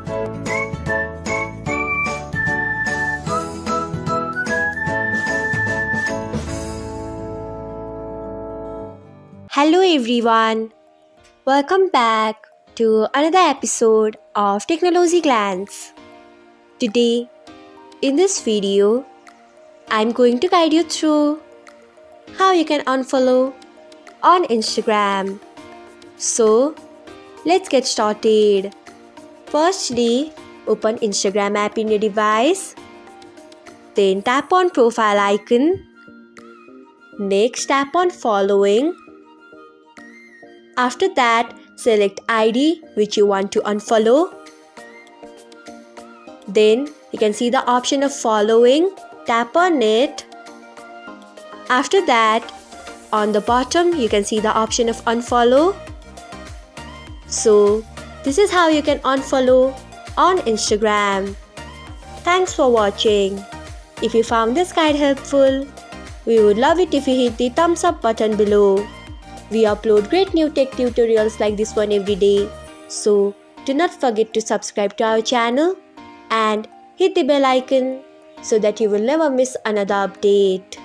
Hello everyone, welcome back to another episode of Technologyglance. Today, in this video, I'm going to guide you through how you can unfollow on Instagram. So, let's get started. Firstly, open Instagram app in your device. Then tap on profile icon. Next, tap on following. After that, select ID which you want to unfollow. Then you can see the option of following. Tap on it. After that, on the bottom you can see the option of unfollow. So, this is how you can unfollow on Instagram. Thanks for watching. If you found this guide helpful, we would love it if you hit the thumbs up button below. We upload great new tech tutorials like this one every day. So, do not forget to subscribe to our channel and hit the bell icon so that you will never miss another update.